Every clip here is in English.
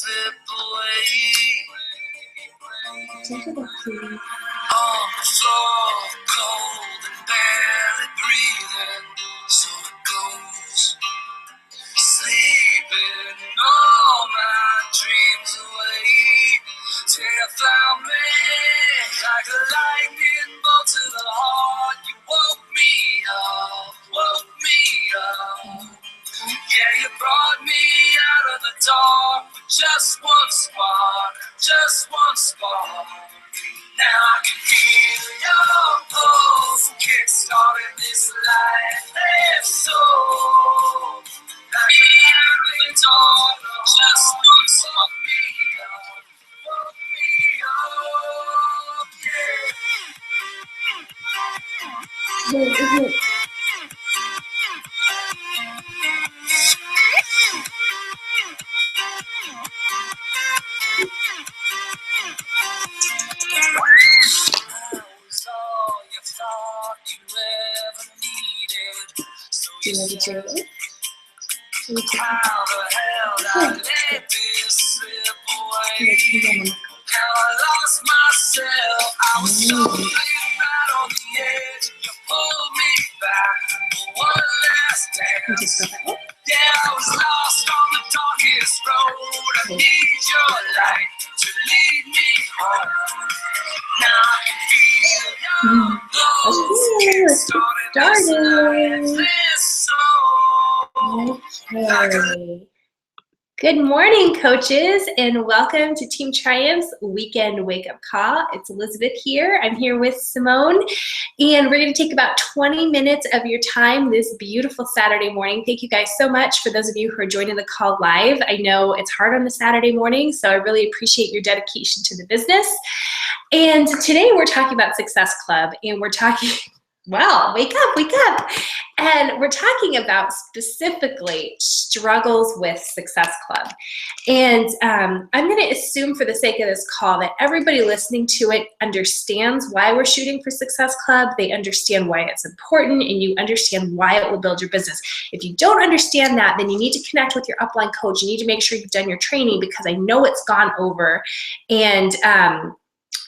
slip away. On the floor, cold and barely breathing. So it goes, sleeping all my dreams away. Tear found me like a lightning bolt to the heart. You woke me up, woke me up. Yeah, you brought me out of the dark with just one spark, just one spark. Now I can feel your pulse, kick-starting this lifeless soul. Like a lightning dawn, just one spark me up, woke me up, yeah. Do you want to do it? How the hell did I let this slip away? How I lost myself. I was so right on the edge. You pulled me back for one last dance. Yeah, I was lost on the darkest road. I need your light to lead me home. Now I can feel your close. Started. Okay. Good morning, coaches, and welcome to Team Triumph's Weekend Wake Up Call. It's Elizabeth here. I'm here with Simone, and we're going to take about 20 minutes of your time this beautiful Saturday morning. Thank you guys so much for those of you who are joining the call live. I know it's hard on a Saturday morning, so I really appreciate your dedication to the business. And today we're talking about Success Club, and we're talking... Wow, wake up, wake up. And we're talking about specifically struggles with Success Club. And I'm going to assume for the sake of this call that everybody listening to it understands why we're shooting for Success Club. They understand why it's important, and you understand why it will build your business. If you don't understand that, then you need to connect with your upline coach. You need to make sure you've done your training, because I know it's gone over. And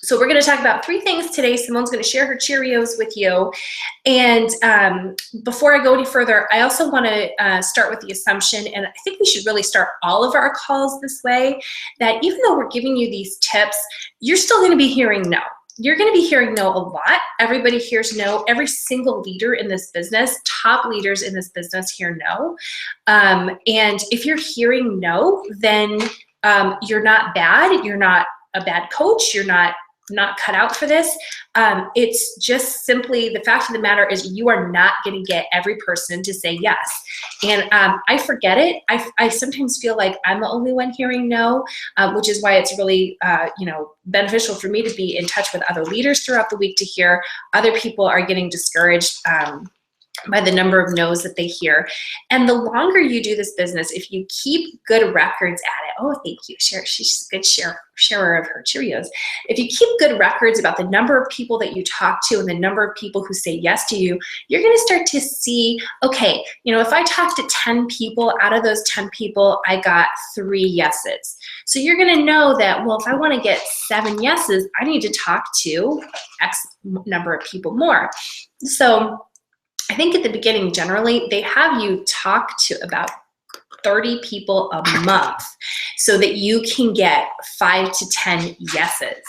so we're going to talk about 3 things today. Simone's going to share her Cheerios with you. And before I go any further, I also want to start with the assumption, and I think we should really start all of our calls this way, that even though we're giving you these tips, you're still going to be hearing no. You're going to be hearing no a lot. Everybody hears no. Every single leader in this business, top leaders in this business hear no. And if you're hearing no, then you're not bad. You're not a bad coach. You're not cut out for this. It's just simply the fact of the matter is you are not going to get every person to say yes. And I forget it. I sometimes feel like I'm the only one hearing no, which is why it's really beneficial for me to be in touch with other leaders throughout the week to hear other people are getting discouraged by the number of no's that they hear. And the longer you do this business, if you keep good records at it, oh, thank you, she's a good sharer of her Cheerios. If you keep good records about the number of people that you talk to and the number of people who say yes to you, you're going to start to see, okay, if I talk to 10 people, out of those 10 people, I got 3 yeses. So you're going to know that, well, if I want to get 7 yeses, I need to talk to X number of people more. So I think at the beginning, generally, they have you talk to about 30 people a month so that you can get 5 to 10 yeses.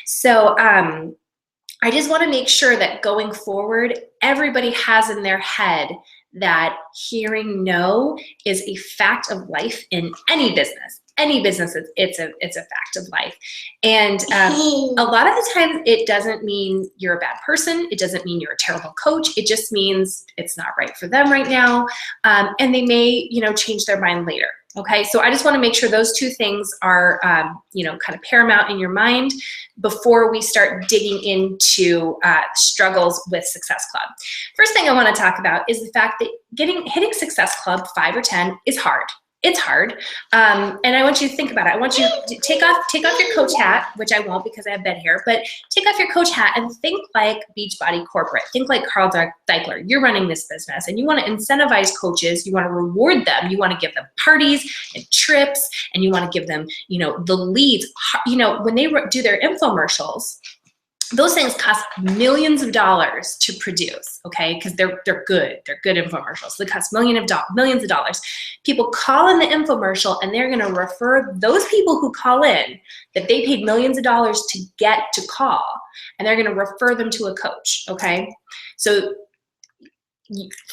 So I just want to make sure that going forward, everybody has in their head that hearing no is a fact of life in any business. Any business, it's a fact of life. And a lot of the time, it doesn't mean you're a bad person. It doesn't mean you're a terrible coach. It just means it's not right for them right now. And they may, change their mind later. Okay, so I just want to make sure those 2 things are, kind of paramount in your mind before we start digging into struggles with Success Club. First thing I want to talk about is the fact that hitting Success Club 5 or 10 is hard. It's hard. And I want you to think about it. I want you to take off your coach hat, which I won't because I have bed hair, but take off your coach hat and think like Beachbody Corporate. Think like Carl Daikeler. You're running this business and you want to incentivize coaches. You want to reward them. You want to give them parties and trips, and you want to give them, the leads. When they do their infomercials, those things cost millions of dollars to produce, okay? Because they're good. They're good infomercials. They cost millions of dollars. People call in the infomercial, and they're going to refer those people who call in that they paid millions of dollars to get to call, and they're going to refer them to a coach, okay? So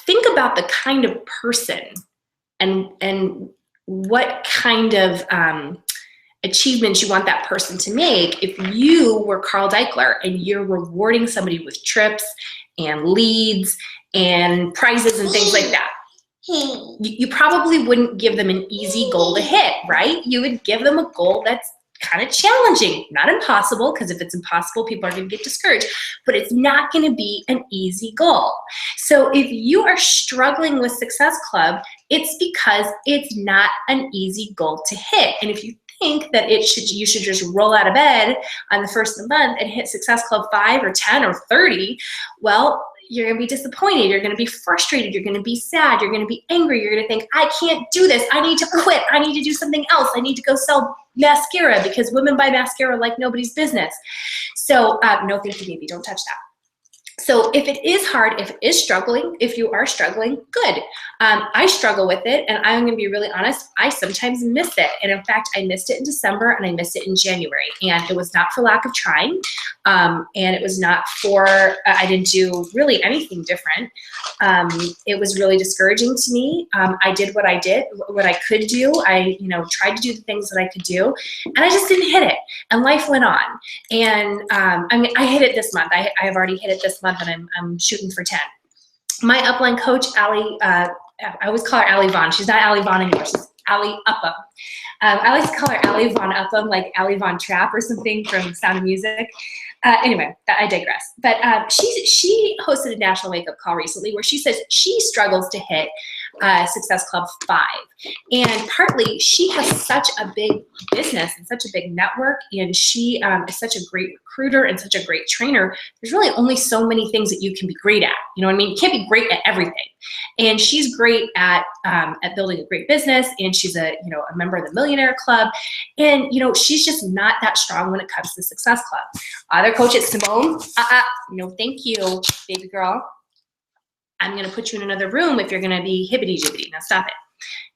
think about the kind of person and what kind of achievements you want that person to make if you were Carl Daikeler and you're rewarding somebody with trips and leads and prizes and things like that. You probably wouldn't give them an easy goal to hit, right? You would give them a goal that's kind of challenging, not impossible, because if it's impossible, people are going to get discouraged, but it's not going to be an easy goal. So if you are struggling with Success Club, it's because it's not an easy goal to hit. And if you think that you should just roll out of bed on the first of the month and hit Success Club 5 or 10 or 30, well, you're going to be disappointed. You're going to be frustrated. You're going to be sad. You're going to be angry. You're going to think, I can't do this. I need to quit. I need to do something else. I need to go sell mascara because women buy mascara like nobody's business. So no, thank you, baby. Don't touch that. So if it is hard, if you are struggling, good. I struggle with it, and I'm going to be really honest, I sometimes miss it. And in fact, I missed it in December and I missed it in January. And it was not for lack of trying. And it was not for, I didn't do really anything different. It was really discouraging to me. I did what I could do. I, tried to do the things that I could do, and I just didn't hit it. And life went on. And I hit it this month. I have already hit it this month, and I'm shooting for 10. My upline coach, Allie, I always call her Allie Vaughn. She's not Allie Vaughn anymore. She's Allie Upham. I like to call her Allie Von Upham, like Allie Von Trapp or something from Sound of Music. Anyway, I digress. But she hosted a national wake-up call recently where she says she struggles to hit Success Club 5. And partly she has such a big business and such a big network, and she is such a great recruiter and such a great trainer. There's really only so many things that you can be great at. You know what I mean? You can't be great at everything. And she's great at building a great business, and she's a member of the Millionaire Club, and she's just not that strong when it comes to Success Club. Other coaches, Simone, no thank you, baby girl. I'm going to put you in another room if you're going to be hibbity-jibbity. Now stop it.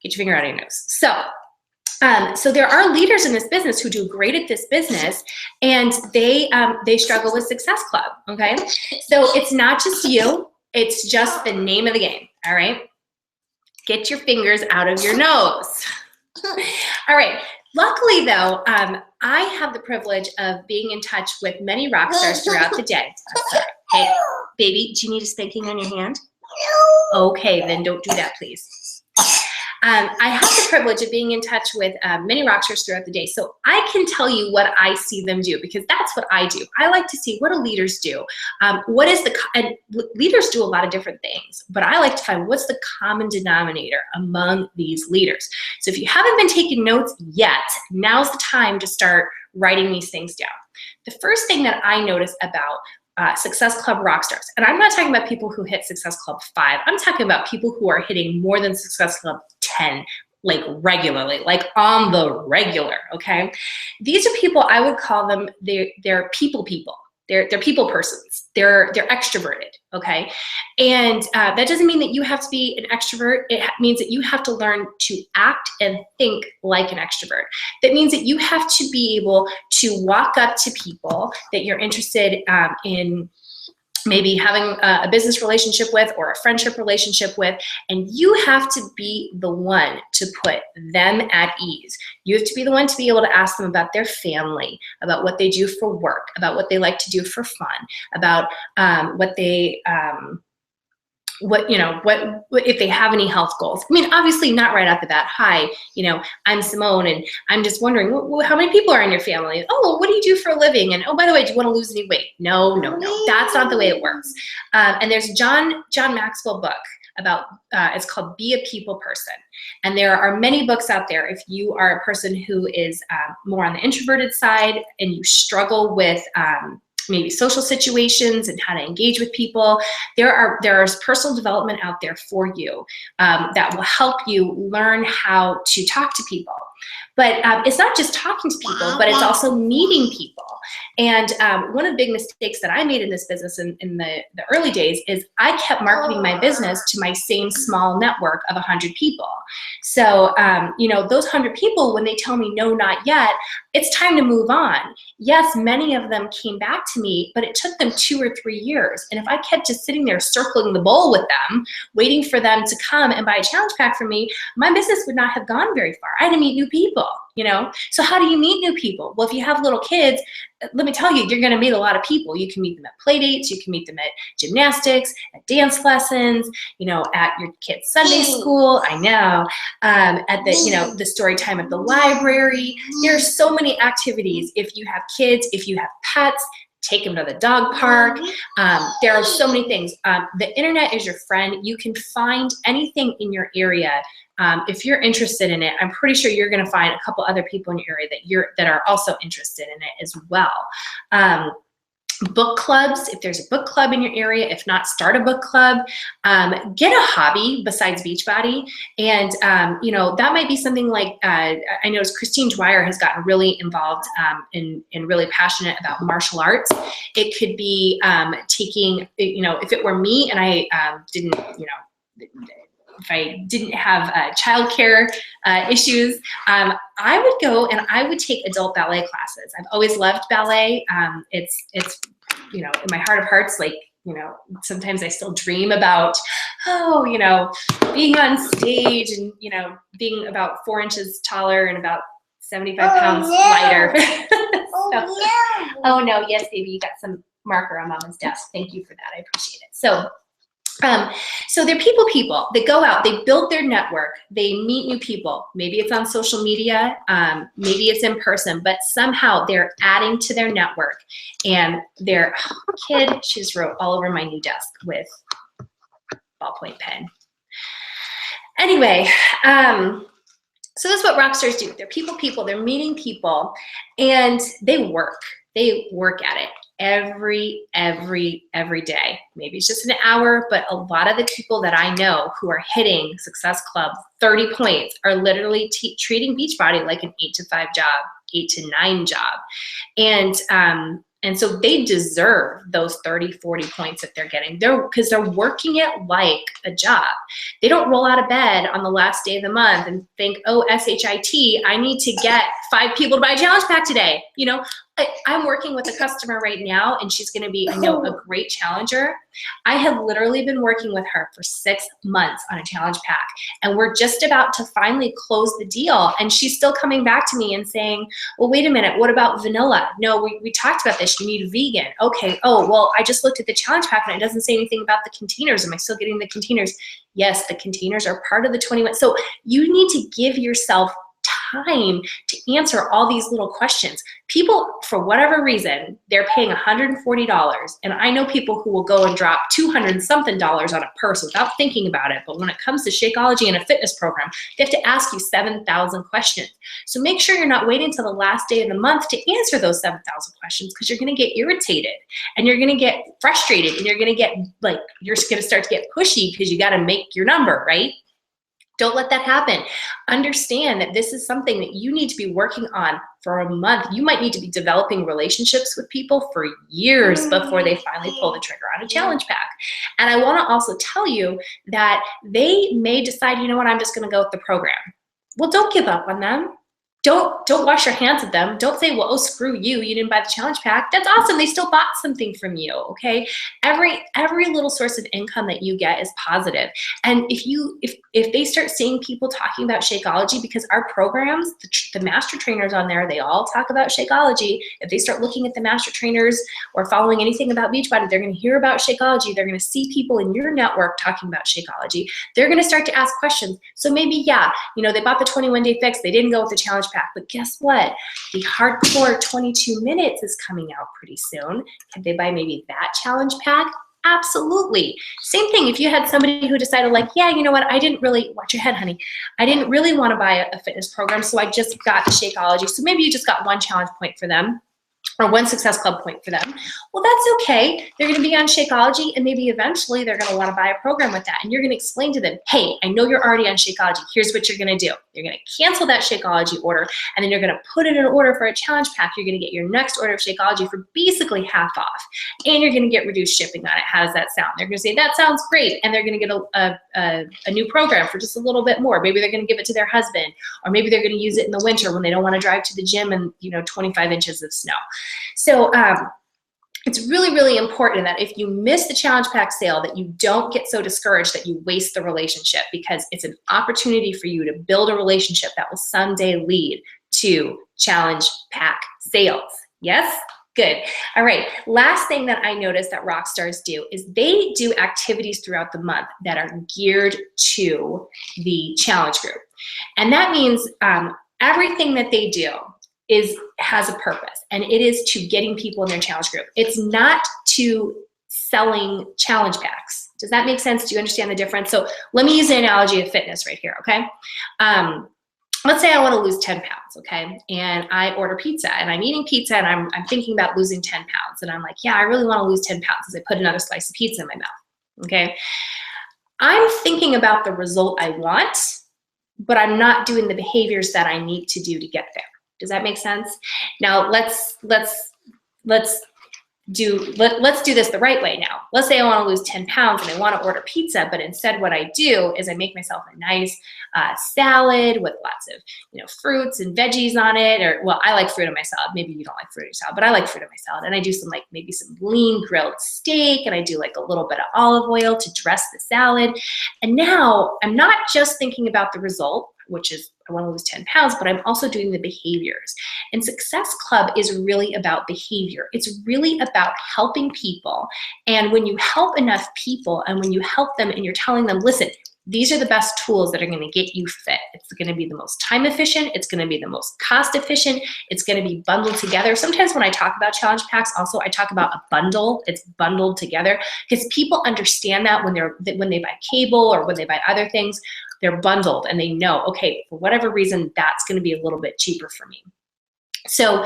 Get your finger out of your nose. So there are leaders in this business who do great at this business, and they struggle with Success Club, okay? So it's not just you. It's just the name of the game, all right? Get your fingers out of your nose. All right. Luckily, though, I have the privilege of being in touch with many rock stars throughout the day. I'm sorry. Hey, baby, do you need a spanking on your hand? Okay, then don't do that, please. I have the privilege of being in touch with many rock stars throughout the day, so I can tell you what I see them do, because that's what I do. I like to see what do leaders do. And leaders do a lot of different things, but I like to find what's the common denominator among these leaders. So if you haven't been taking notes yet, now's the time to start writing these things down. The first thing that I notice about Success Club rock stars, and I'm not talking about people who hit Success Club 5, I'm talking about people who are hitting more than Success Club 10, like regularly, like on the regular, okay? These are people, I would call them, they're people. They're people persons. They're extroverted, okay? And that doesn't mean that you have to be an extrovert. It means that you have to learn to act and think like an extrovert. That means that you have to be able to walk up to people that you're interested in maybe having a business relationship with or a friendship relationship with, and you have to be the one to put them at ease. You have to be the one to be able to ask them about their family, about what they do for work, about what they like to do for fun, about what they what if they have any health goals. I mean, obviously not right off the bat. Hi, I'm Simone, and I'm just wondering how many people are in your family. Oh, well, what do you do for a living? And oh, by the way, do you want to lose any weight? No, that's not the way it works. And there's John Maxwell book about it's called Be a People Person, and there are many books out there. If you are a person who is more on the introverted side and you struggle with maybe social situations and how to engage with people, there's personal development out there for you that will help you learn how to talk to people. But it's not just talking to people, but it's also meeting people. And one of the big mistakes that I made in this business in the early days is I kept marketing my business to my same small network of 100 people. So, those 100 people, when they tell me no, not yet, it's time to move on. Yes, many of them came back to me, but it took them 2 or 3 years. And if I kept just sitting there circling the bowl with them, waiting for them to come and buy a challenge pack from me, my business would not have gone very far. I had to meet new people, So how do you meet new people? Well, if you have little kids, let me tell you, you're going to meet a lot of people. You can meet them at play dates. You can meet them at gymnastics, at dance lessons, at your kid's Sunday school. I know, at the story time at the library. There are so many activities. If you have kids, if you have pets, take them to the dog park. There are so many things. The internet is your friend. You can find anything in your area. If you're interested in it, I'm pretty sure you're going to find a couple other people in your area that are also interested in it as well. Book clubs, if there's a book club in your area, if not, start a book club. Get a hobby besides Beachbody, and that might be something like I noticed Christine Dwyer has gotten really involved and really passionate about martial arts. It could be taking, if it were me and I didn't, if I didn't have childcare issues, I would go and I would take adult ballet classes. I've always loved ballet. It's in my heart of hearts, like, sometimes I still dream about, being on stage and, being about 4 inches taller and about 75 pounds lighter. Oh no, yes, baby, you got some marker on Mama's desk. Thank you for that. I appreciate it. So they're people that go out, they build their network, they meet new people. Maybe it's on social media, maybe it's in person, but somehow they're adding to their network. And their kid, she just wrote all over my new desk with ballpoint pen. Anyway, so this is what rock stars do. They're people, they're meeting people, and they work at it every day. Maybe it's just an hour, but a lot of the people that I know who are hitting Success Club 30 points are literally treating Beachbody like an 8 to 5 job, 8 to 9 job. And so they deserve those 30, 40 points that they're getting. Because they're working it like a job. They don't roll out of bed on the last day of the month and think, oh, SHIT, I need to get 5 people to buy a challenge pack today. I'm working with a customer right now, and she's going to be, a great challenger. I have literally been working with her for 6 months on a challenge pack, and we're just about to finally close the deal. And she's still coming back to me and saying, well, wait a minute, what about vanilla? No, we talked about this. You need vegan. Okay. Oh, well, I just looked at the challenge pack and it doesn't say anything about the containers. Am I still getting the containers? Yes, the containers are part of the 21. So you need to give yourself time to answer all these little questions. People, for whatever reason, they're paying $140, and I know people who will go and drop $200-something on a purse without thinking about it. But when it comes to Shakeology and a fitness program, they have to ask you 7,000 questions. So make sure you're not waiting until the last day of the month to answer those 7,000 questions, because you're going to get irritated and you're going to get frustrated and you're going to get you're going to start to get pushy because you got to make your number, right? Don't let that happen. Understand that this is something that you need to be working on for a month. You might need to be developing relationships with people for years before they finally pull the trigger on a challenge pack. And I want to also tell you that they may decide, you know what, I'm just going to go with the program. Well, don't give up on them. don't wash your hands of them. Don't say, well, oh, screw you, you didn't buy the challenge pack. That's awesome. They still bought something from you, okay? Every little source of income that you get is positive. And if they start seeing people talking about Shakeology, because our programs, the master trainers on there, they all talk about Shakeology. If they start looking at the master trainers or following anything about Beachbody, they're going to hear about Shakeology. They're going to see people in your network talking about Shakeology. They're going to start to ask questions. So maybe, yeah, you know, they bought the 21-day fix. They didn't go with the challenge pack, but guess what? The hardcore 22 minutes is coming out pretty soon. Could they buy maybe that challenge pack? Absolutely. Same thing if you had somebody who decided like, yeah, you know what, I didn't really, watch your head, honey. I didn't really want to buy a fitness program, so I just got the Shakeology. So maybe you just got one challenge point for them, or one Success Club point for them. Well, that's okay. They're going to be on Shakeology, and maybe eventually they're going to want to buy a program with that. And you're going to explain to them, hey, I know you're already on Shakeology. Here's what you're going to do. You're going to cancel that Shakeology order, and then you're going to put in an order for a challenge pack. You're going to get your next order of Shakeology for basically half off, and you're going to get reduced shipping on it. How does that sound? They're going to say, that sounds great, and they're going to get a new program for just a little bit more. Maybe they're going to give it to their husband, or maybe they're going to use it in the winter when they don't want to drive to the gym and, you know, 25 inches of snow. So it's really, really important that if you miss the challenge pack sale, that you don't get so discouraged that you waste the relationship, because it's an opportunity for you to build a relationship that will someday lead to challenge pack sales. Yes? Good. All right. Last thing that I noticed that rock stars do is they do activities throughout the month that are geared to the challenge group. And that means everything that they do has a purpose, and it is to getting people in their challenge group. It's not to selling challenge packs. Does that make sense? Do you understand the difference? So let me use the analogy of fitness right here, okay? Let's say I want to lose 10 pounds, okay? And I order pizza, and I'm eating pizza, and I'm thinking about losing 10 pounds. And I'm like, yeah, I really want to lose 10 pounds as I put another slice of pizza in my mouth, okay? I'm thinking about the result I want, but I'm not doing the behaviors that I need to do to get there. Does that make sense? Now let's do this the right way now. Let's say I want to lose 10 pounds and I want to order pizza, but instead what I do is I make myself a nice salad with lots of, you know, fruits and veggies on it. Or, well, I like fruit on my salad. Maybe you don't like fruit on your salad, but I like fruit on my salad. And I do some, like, maybe some lean grilled steak, and I do like a little bit of olive oil to dress the salad. And now I'm not just thinking about the result, which is I want to lose 10 pounds, but I'm also doing the behaviors. And Success Club is really about behavior. It's really about helping people. And when you help enough people, and when you help them and you're telling them, listen, these are the best tools that are going to get you fit. It's going to be the most time efficient. It's going to be the most cost efficient. It's going to be bundled together. Sometimes when I talk about challenge packs, also I talk about a bundle. It's bundled together, because people understand that when they buy cable or when they buy other things, they're bundled, and they know, okay, for whatever reason, that's going to be a little bit cheaper for me. So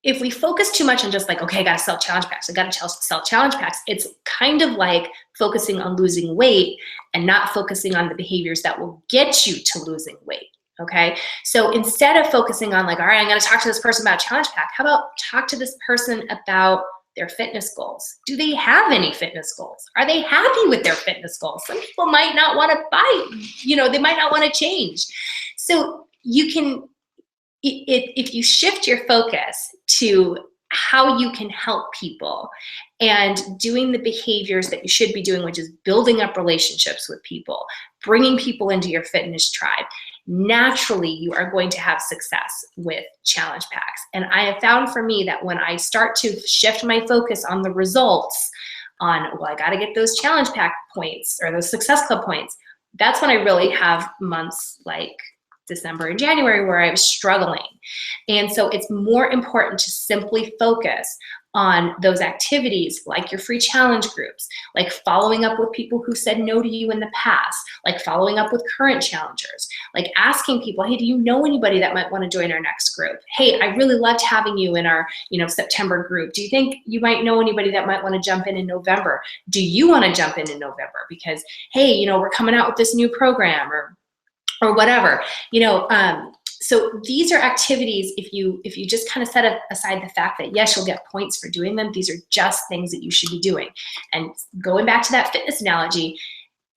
if we focus too much on just like, okay, I got to sell challenge packs, I got to sell challenge packs, it's kind of like focusing on losing weight and not focusing on the behaviors that will get you to losing weight. Okay, so instead of focusing on like, all right, I'm going to talk to this person about challenge pack, how about talk to this person about their fitness goals? Do they have any fitness goals? Are they happy with their fitness goals? Some people might not want to buy, you know, they might not want to change. So you can, if you shift your focus to how you can help people and doing the behaviors that you should be doing, which is building up relationships with people, bringing people into your fitness tribe, naturally you are going to have success with challenge packs. And I have found for me that when I start to shift my focus on the results, on, well, I got to get those challenge pack points or those Success Club points, that's when I really have months like December and January where I was struggling. And so it's more important to simply focus on those activities, like your free challenge groups, like following up with people who said no to you in the past, like following up with current challengers, like asking people, hey, do you know anybody that might want to join our next group? Hey, I really loved having you in our, you know, September group. Do you think you might know anybody that might want to jump in November? Do you want to jump in November? Because, hey, you know, we're coming out with this new program or whatever, you know. So these are activities, if you just kind of set aside the fact that, yes, you'll get points for doing them, these are just things that you should be doing. And going back to that fitness analogy,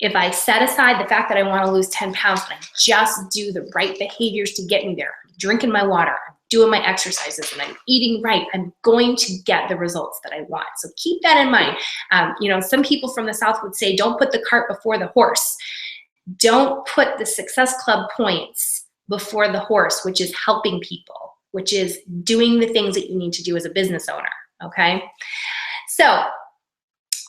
if I set aside the fact that I want to lose 10 pounds, but I just do the right behaviors to get me there, I'm drinking my water, I'm doing my exercises, and I'm eating right, I'm going to get the results that I want. So keep that in mind. You know, some people from the South would say, don't put the cart before the horse. Don't put the Success Club points before the horse, which is helping people, which is doing the things that you need to do as a business owner, okay? So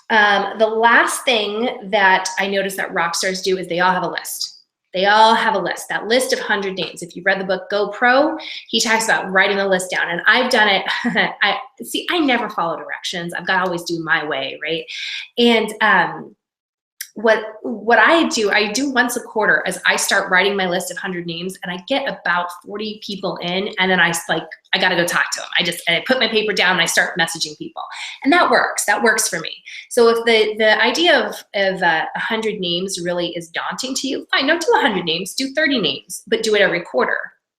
the last thing that I noticed that rock stars do is they all have a list. They all have a list, that list of 100 names. If you've read the book Go Pro, he talks about writing the list down. And I've done it. I never follow directions. I've got to always do my way, right? And what I do once a quarter is I start writing my list of 100 names, and I get about 40 people in, and then I got to go talk to them. I put my paper down and I start messaging people, and that works for me. So if the idea of 100 names really is daunting to you, fine, don't do 100 names, do 30 names, but do it every quarter,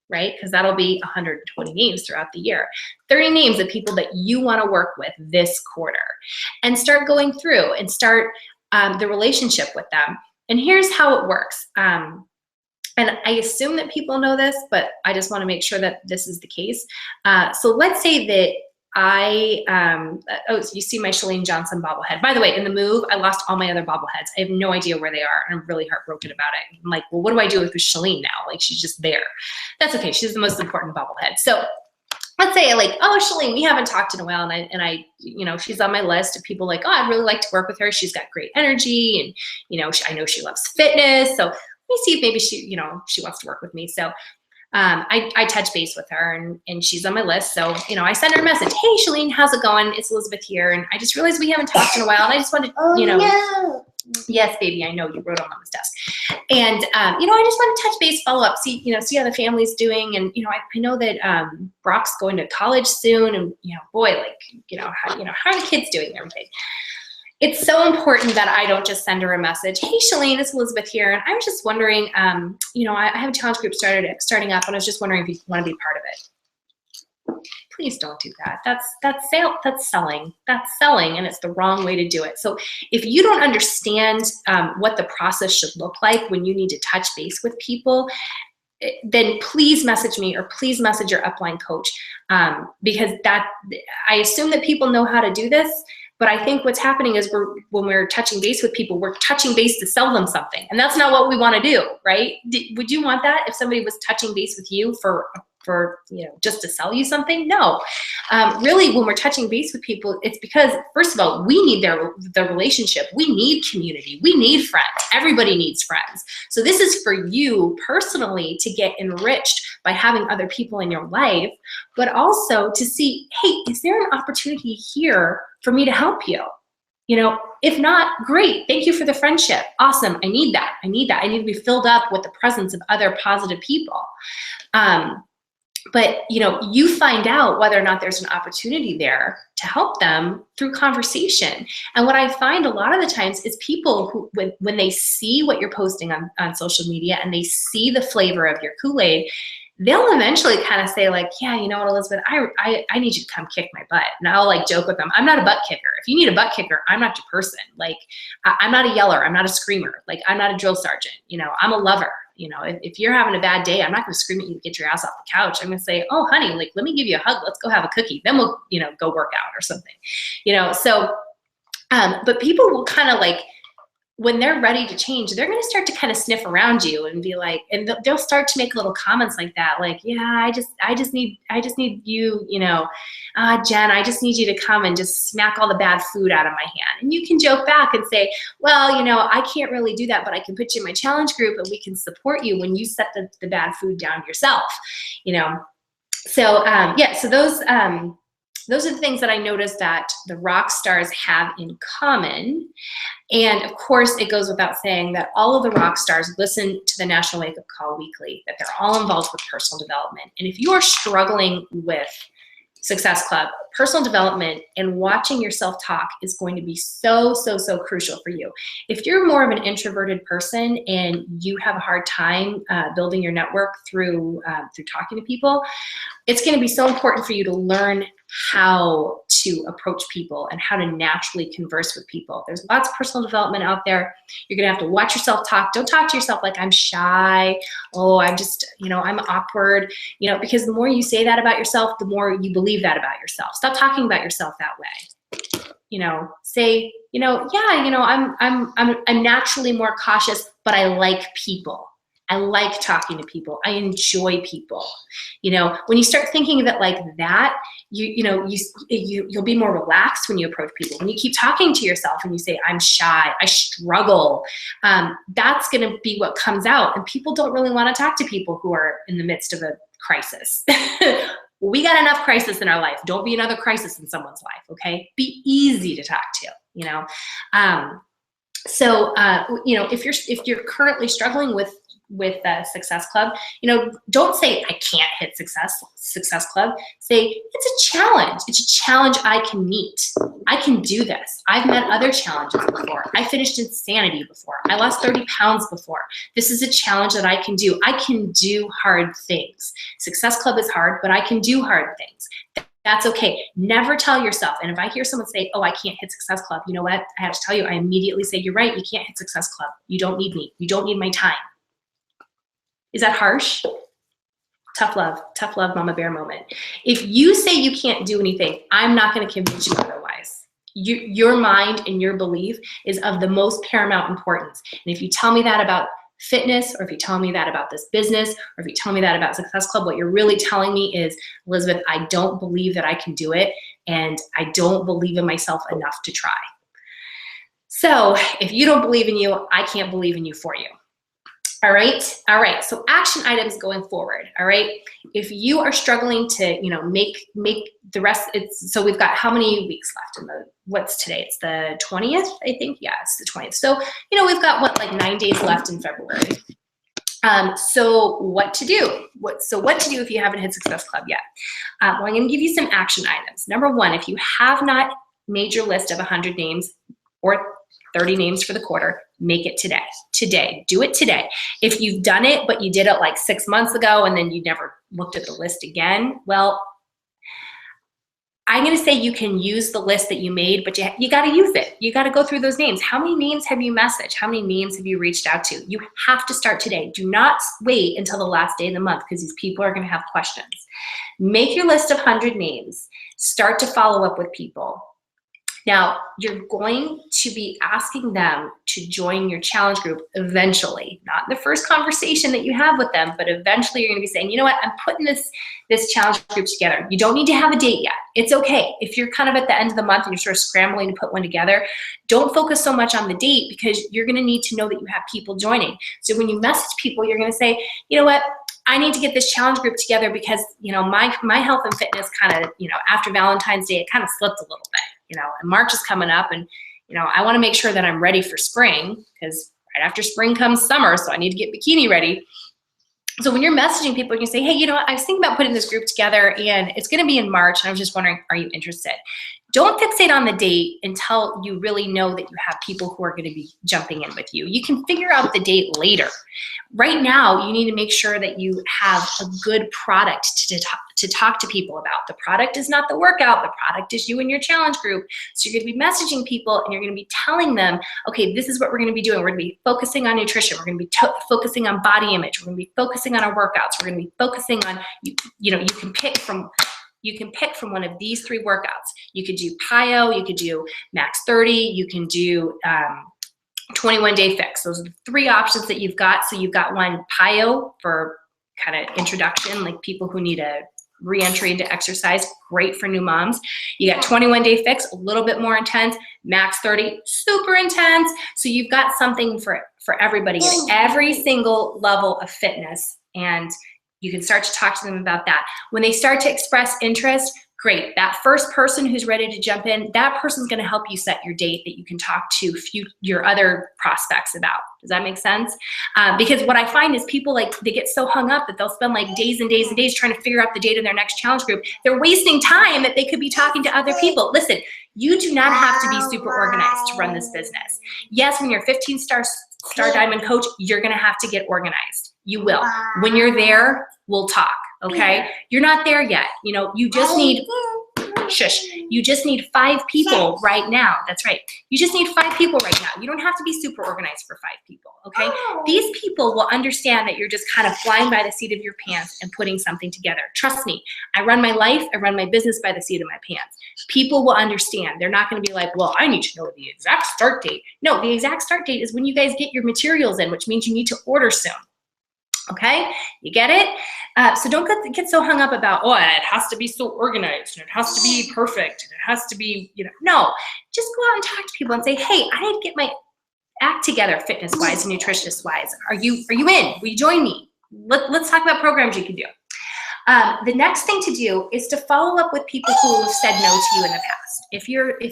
right? Because that'll be 120 names throughout the year. 30 names of people that you want to work with this quarter, and start going through and start the relationship with them. And here's how it works. And I assume that people know this, but I just want to make sure that this is the case. So let's say that you see my Chalene Johnson bobblehead. By the way, in the move, I lost all my other bobbleheads. I have no idea where they are, and I'm really heartbroken about it. I'm like, well, what do I do with Chalene now? Like, she's just there. That's okay. She's the most important bobblehead. So let's say Chalene, we haven't talked in a while, and I, you know, she's on my list of people like, oh, I'd really like to work with her. She's got great energy, and, you know, I know she loves fitness. So let me see if maybe she wants to work with me. So I touch base with her, and she's on my list. So, you know, I send her a message. Hey, Chalene, how's it going? It's Elizabeth here. And I just realized we haven't talked in a while, and I just wanted, No. Yes, baby, I know you wrote on Mama's desk. And, you know, I just want to touch base, follow up, see how the family's doing. And, you know, I know that Brock's going to college soon, and, you know, boy, how are the kids doing and everything? It's so important that I don't just send her a message. Hey, Chalene, it's Elizabeth here. And I was just wondering, you know, I have a challenge group starting up, and I was just wondering if you want to be part of it. Please don't do that. That's selling. That's selling, and it's the wrong way to do it. So if you don't understand what the process should look like when you need to touch base with people, then please message me, or please message your upline coach, because I assume that people know how to do this. But I think what's happening is when we're touching base with people, we're touching base to sell them something, and that's not what we want to do, right? Would you want that if somebody was touching base with you for just to sell you something? No. Really, when we're touching base with people, it's because, first of all, we need the relationship. We need community. We need friends. Everybody needs friends. So this is for you personally to get enriched by having other people in your life, but also to see, hey, is there an opportunity here for me to help you? You know, if not, great. Thank you for the friendship. Awesome. I need that. I need to be filled up with the presence of other positive people. But, you know, you find out whether or not there's an opportunity there to help them through conversation. And what I find a lot of the times is people who, when they see what you're posting on social media, and they see the flavor of your Kool-Aid, they'll eventually kind of say like, yeah, you know what, Elizabeth, I need you to come kick my butt. And I'll like joke with them, I'm not a butt kicker. If you need a butt kicker, I'm not your person. Like, I'm not a yeller. I'm not a screamer. Like, I'm not a drill sergeant. You know, I'm a lover. You know, if you're having a bad day, I'm not going to scream at you to get your ass off the couch. I'm going to say, oh, honey, like, let me give you a hug. Let's go have a cookie. Then we'll, you know, go work out or something, you know? So, but people will kind of like, when they're ready to change, they're going to start to kind of sniff around you and be like, and they'll start to make little comments like that. Like, yeah, I just need you, you know, Jen, I just need you to come and just smack all the bad food out of my hand. And you can joke back and say, well, you know, I can't really do that, but I can put you in my challenge group and we can support you when you set the bad food down yourself, you know? So, yeah, so those are the things that I noticed that the rock stars have in common. And of course, it goes without saying that all of the rock stars listen to the National Wake Up Call weekly, that they're all involved with personal development. And if you are struggling with Success Club, personal development and watching yourself talk is going to be so crucial for you. If you're more of an introverted person and you have a hard time building your network through talking to people, it's going to be so important for you to learn how to approach people and how to naturally converse with people. There's lots of personal development out there. You're going to have to watch yourself talk. Don't talk to yourself like I'm shy. Oh, I'm just, I'm awkward, because the more you say that about yourself, the more you believe that about yourself. Stop talking about yourself that way. Say, I'm naturally more cautious, but I like people. I like talking to people. I enjoy people. When you start thinking of it like that, you'll be more relaxed when you approach people. When you keep talking to yourself and you say, I'm shy, I struggle, that's going to be what comes out. And people don't really want to talk to people who are in the midst of a crisis. We got enough crisis in our life. Don't be another crisis in someone's life, okay? Be easy to talk to, So, if you're currently struggling with Success Club, don't say I can't hit Success Club. Say it's a challenge. It's a challenge I can meet. I can do this. I've met other challenges before. I finished Insanity before. I lost 30 pounds before. This is a challenge that I can do. I can do hard things. Success Club is hard, but I can do hard things. That's okay. Never tell yourself. And if I hear someone say, oh, I can't hit Success Club, you know what? I have to tell you, I immediately say, you're right. You can't hit Success Club. You don't need me. You don't need my time. Is that harsh? Tough love, mama bear moment. If you say you can't do anything, I'm not going to convince you otherwise. Your mind and your belief is of the most paramount importance. And if you tell me that about fitness, or if you tell me that about this business, or if you tell me that about Success Club, what you're really telling me is, Elizabeth, I don't believe that I can do it, and I don't believe in myself enough to try. So if you don't believe in you, I can't believe in you for you. All right. So action items going forward. All right. If you are struggling to, make the rest, so we've got how many weeks left what's today? It's the 20th, I think. Yeah, it's the 20th. So, we've got 9 days left in February. So what to do? What to do if you haven't hit Success Club yet? Well, I'm going to give you some action items. Number one, if you have not made your list of 100 names or 30 names for the quarter, make it today. Do it today. If you've done it, but you did it 6 months ago and then you never looked at the list again, well, I'm going to say you can use the list that you made, but you got to use it. You got to go through those names. How many names have you messaged? How many names have you reached out to? You have to start today. Do not wait until the last day of the month, because these people are going to have questions. Make your list of 100 names. Start to follow up with people. Now, you're going to be asking them to join your challenge group eventually, not in the first conversation that you have with them, but eventually you're going to be saying, you know what, I'm putting this challenge group together. You don't need to have a date yet. It's okay. If you're kind of at the end of the month and you're sort of scrambling to put one together, don't focus so much on the date, because you're going to need to know that you have people joining. So when you message people, you're going to say, you know what, I need to get this challenge group together because, my health and fitness kind of, after Valentine's Day, it kind of slipped a little bit. And March is coming up, and, I want to make sure that I'm ready for spring, because right after spring comes summer, so I need to get bikini ready. So when you're messaging people, you can say, hey, I was thinking about putting this group together, and it's going to be in March, and I was just wondering, are you interested? Don't fixate on the date until you really know that you have people who are going to be jumping in with you. You can figure out the date later. Right now, you need to make sure that you have a good product to talk to people about. The product is not the workout. The product is you and your challenge group. So you're going to be messaging people, and you're going to be telling them, okay, this is what we're going to be doing. We're going to be focusing on nutrition. We're going to be focusing on body image. We're going to be focusing on our workouts. We're going to be focusing on, you can pick from one of these 3 workouts. You could do PiYo, you could do Max 30, you can do 21-day fix. Those are the 3 options that you've got. So you've got one, PiYo, for kind of introduction, like people who need a re-entry into exercise, great for new moms. You got 21-day fix, a little bit more intense. Max 30, super intense. So you've got something for everybody at every single level of fitness, and you can start to talk to them about that. When they start to express interest, Great. That first person who's ready to jump in, that person's going to help you set your date that you can talk to your other prospects about. Does that make sense? Because what I find is people, like, they get so hung up that they'll spend like days and days and days trying to figure out the date of their next challenge group. They're wasting time that they could be talking to other people. Listen, you do not have to be super organized to run this business. Yes, when you're a 15-star diamond coach, you're going to have to get organized. You will. When you're there, we'll talk. Okay, you're not there yet. You know, you just need, you just need 5 people right now. That's right. You just need 5 people right now. You don't have to be super organized for 5 people. Okay, these people will understand that you're just kind of flying by the seat of your pants and putting something together. Trust me, I run my life, I run my business by the seat of my pants. People will understand. They're not going to be like, well, I need to know the exact start date. No, the exact start date is when you guys get your materials in, which means you need to order soon. Okay, you get it? So don't get so hung up about, oh, it has to be so organized, and it has to be perfect, and it has to be, you know, no. Just go out and talk to people and say, hey, I need to get my act together fitness-wise and nutritionist-wise. Are you in? Will you join me? Let's talk about programs you can do. The next thing to do is to follow up with people who have said no to you in the past. If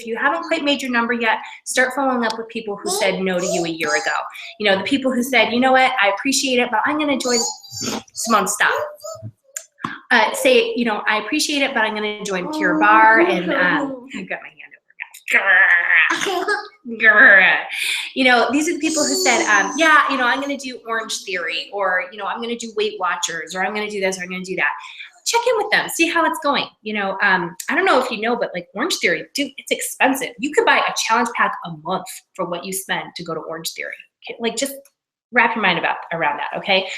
you haven't quite made your number yet, start following up with people who said no to you a year ago. You know, the people who said, you know what, I appreciate it, but I'm going to join. Simone, stop. Say, you know, I appreciate it, but I'm going to join Pure Barre, and I've got my hand over. You know, these are the people who said, yeah, you know, I'm going to do Orange Theory, or, you know, I'm going to do Weight Watchers, or I'm going to do this, or I'm going to do that. Check in with them, see how it's going. You know, I don't know if you know, but like Orange Theory, dude, it's expensive. You could buy a challenge pack a month for what you spend to go to Orange Theory. Like, just wrap your mind around that, okay?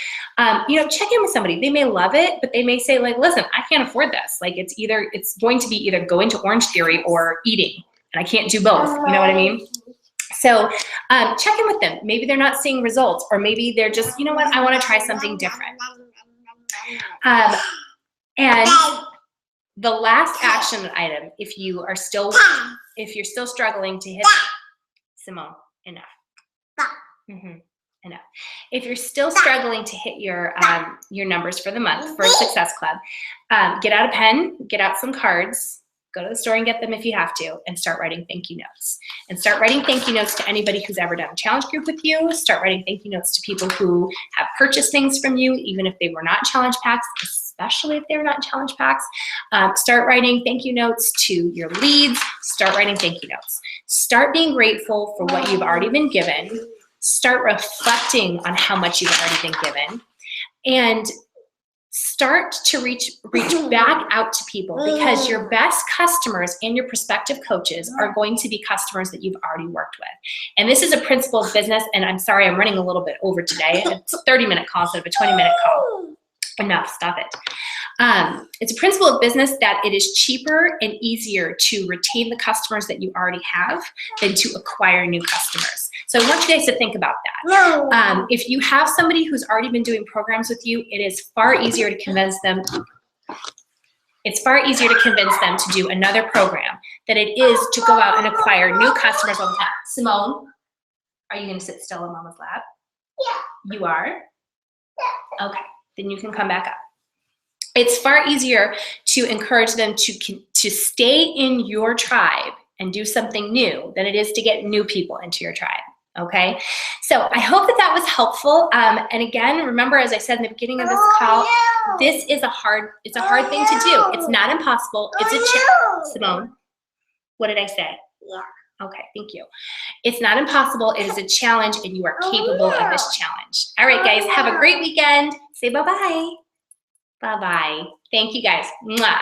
You know, check in with somebody. They may love it, but they may say, like, listen, I can't afford this. Like, it's going to be either going to Orange Theory or eating, and I can't do both. You know what I mean? So check in with them. Maybe they're not seeing results, or maybe they're just, you know what, I want to try something different. And the last action item, if you're still struggling to hit, Simone, enough. Enough. If you're still struggling to hit your numbers for the month for Success Club, get out a pen, get out some cards, go to the store and get them if you have to, and start writing thank you notes. And start writing thank you notes to anybody who's ever done a challenge group with you. Start writing thank you notes to people who have purchased things from you, even if they were not challenge packs, especially if they were not challenge packs. Start writing thank you notes to your leads. Start writing thank you notes. Start being grateful for what you've already been given. Start reflecting on how much you've already been given. And start to reach back out to people, because your best customers and your prospective coaches are going to be customers that you've already worked with. And this is a principle of business, and I'm sorry, I'm running a little bit over today. It's a 30-minute call instead of a 20-minute call. Enough, stop it. It's a principle of business that it is cheaper and easier to retain the customers that you already have than to acquire new customers. So I want you guys to think about that. If you have somebody who's already been doing programs with you, it is far easier to convince them. It's far easier to convince them to do another program than it is to go out and acquire new customers all the time. Simone, are you going to sit still in Mama's lap? Yeah. You are? Yeah. Okay. Then you can come back up. It's far easier to encourage them to stay in your tribe and do something new than it is to get new people into your tribe. Okay, so I hope that was helpful. And again, remember, as I said in the beginning of this call, this is a hard thing to do. It's not impossible. It's a challenge. Simone, what did I say? Yeah. Okay, thank you. It's not impossible. It is a challenge, and you are capable of this challenge. All right, guys, have a great weekend. Say bye-bye. Bye-bye. Thank you, guys. Mwah.